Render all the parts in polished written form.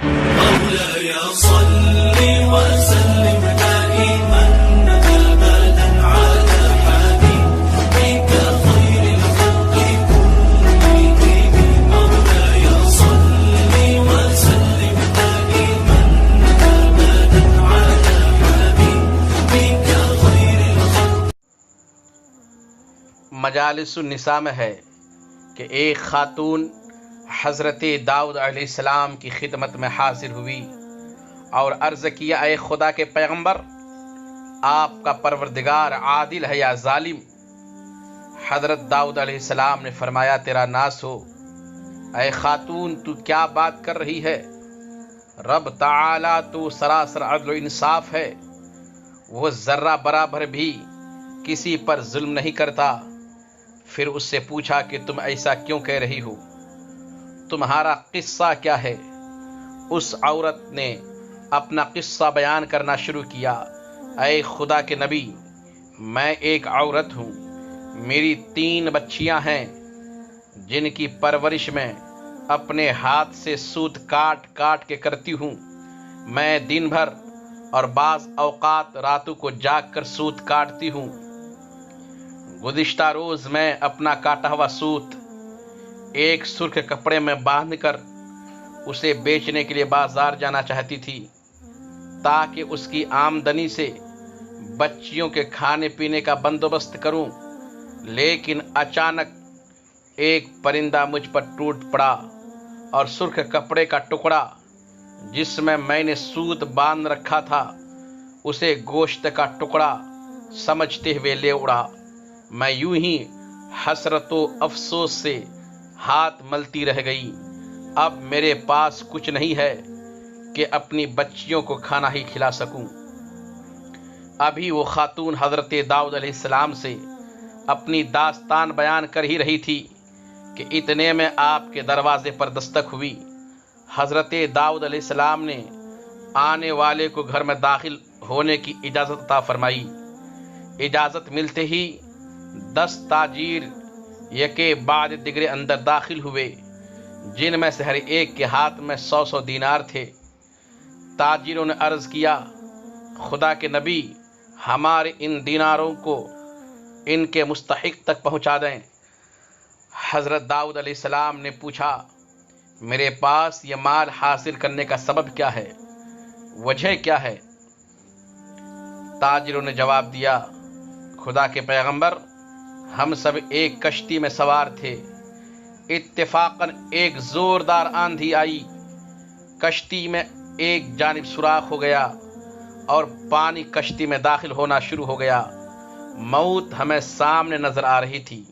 مولاي صل وسلم دائما ابدا على حبيبك خير الخلق كلهم. مولاي صل وسلم دائما ابدا على حبيبك خير الخلق. مجالس النساء میں ہے کہ ایک خاتون حضرت داؤد علیہ السلام کی خدمت میں حاضر ہوئی اور عرض کیا، اے خدا کے پیغمبر، آپ کا پروردگار عادل ہے یا ظالم؟ حضرت داؤد علیہ السلام نے فرمایا، تیرا ناس ہو، اے خاتون تو کیا بات کر رہی ہے؟ رب تعالی تو سراسر عدل و انصاف ہے، وہ ذرہ برابر بھی کسی پر ظلم نہیں کرتا۔ پھر اس سے پوچھا کہ تم ایسا کیوں کہہ رہی ہو؟ تمہارا قصہ کیا ہے؟ اس عورت نے اپنا قصہ بیان کرنا شروع کیا۔ اے خدا کے نبی، میں ایک عورت ہوں، میری 3 بچیاں ہیں جن کی پرورش میں اپنے ہاتھ سے سوت کاٹ کاٹ کے کرتی ہوں۔ میں دن بھر اور بعض اوقات راتوں کو جاگ کر سوت کاٹتی ہوں۔ گزشتہ روز میں اپنا کاٹا ہوا سوت ایک سرخ کپڑے میں باندھ کر اسے بیچنے کے لیے بازار جانا چاہتی تھی تاکہ اس کی آمدنی سے بچیوں کے کھانے پینے کا بندوبست کروں، لیکن اچانک ایک پرندہ مجھ پر ٹوٹ پڑا اور سرخ کپڑے کا ٹکڑا جس میں نے سوت باندھ رکھا تھا اسے گوشت کا ٹکڑا سمجھتے ہوئے لے اڑا۔ میں یوں ہی حسرت و افسوس سے ہاتھ ملتی رہ گئی۔ اب میرے پاس کچھ نہیں ہے کہ اپنی بچیوں کو کھانا ہی کھلا سکوں۔ ابھی وہ خاتون حضرت داؤد علیہ السلام سے اپنی داستان بیان کر ہی رہی تھی کہ اتنے میں آپ کے دروازے پر دستک ہوئی۔ حضرت داؤد علیہ السلام نے آنے والے کو گھر میں داخل ہونے کی اجازت عطا فرمائی۔ اجازت ملتے ہی 10 تاجر یکے بعد دیگرے اندر داخل ہوئے، جن میں سے ہر ایک کے ہاتھ میں 100 دینار تھے۔ تاجروں نے عرض کیا، خدا کے نبی، ہمارے ان دیناروں کو ان کے مستحق تک پہنچا دیں۔ حضرت داؤد علیہ السلام نے پوچھا، میرے پاس یہ مال حاصل کرنے کا سبب کیا ہے، وجہ کیا ہے؟ تاجروں نے جواب دیا، خدا کے پیغمبر، ہم سب ایک کشتی میں سوار تھے، اتفاقاً ایک زوردار آندھی آئی، کشتی میں ایک جانب سوراخ ہو گیا اور پانی کشتی میں داخل ہونا شروع ہو گیا۔ موت ہمیں سامنے نظر آ رہی تھی۔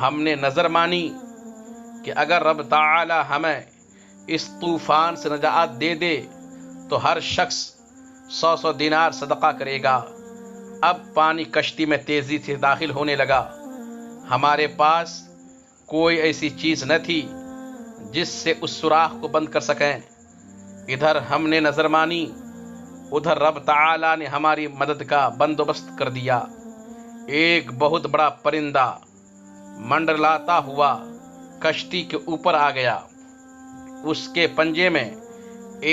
ہم نے نظر مانی کہ اگر رب تعالی ہمیں اس طوفان سے نجات دے دے تو ہر شخص 100 دینار صدقہ کرے گا۔ اب پانی کشتی میں تیزی سے داخل ہونے لگا۔ ہمارے پاس کوئی ایسی چیز نہ تھی جس سے اس سوراخ کو بند کر سکیں۔ ادھر ہم نے نظر مانی، ادھر رب تعالی نے ہماری مدد کا بندوبست کر دیا۔ ایک بہت بڑا پرندہ منڈلاتا ہوا کشتی کے اوپر آ گیا۔ اس کے پنجے میں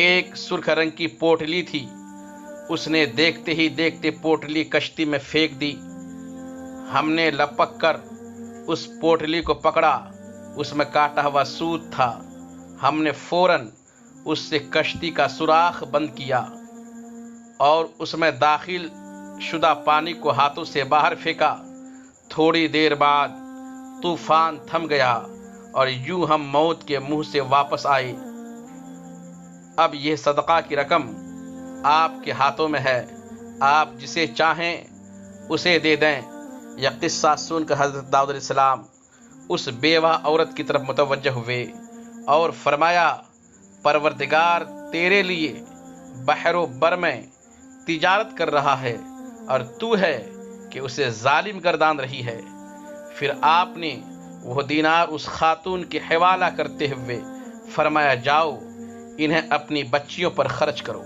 ایک سرخ رنگ کی پوٹلی تھی۔ اس نے دیکھتے ہی دیکھتے پوٹلی کشتی میں پھینک دی۔ ہم نے لپک کر اس پوٹلی کو پکڑا، اس میں کاٹا ہوا سوت تھا۔ ہم نے فوراً اس سے کشتی کا سوراخ بند کیا اور اس میں داخل شدہ پانی کو ہاتھوں سے باہر پھینکا۔ تھوڑی دیر بعد طوفان تھم گیا اور یوں ہم موت کے منہ سے واپس آئے۔ اب یہ صدقہ کی رقم آپ کے ہاتھوں میں ہے، آپ جسے چاہیں اسے دے دیں۔ یہ قصہ سن کر حضرت داؤد علیہ السلام اس بیوہ عورت کی طرف متوجہ ہوئے اور فرمایا، پروردگار تیرے لیے بحر و بر میں تجارت کر رہا ہے اور تو ہے کہ اسے ظالم گردان رہی ہے۔ پھر آپ نے وہ دینار اس خاتون کے حوالہ کرتے ہوئے فرمایا، جاؤ انہیں اپنی بچیوں پر خرچ کرو۔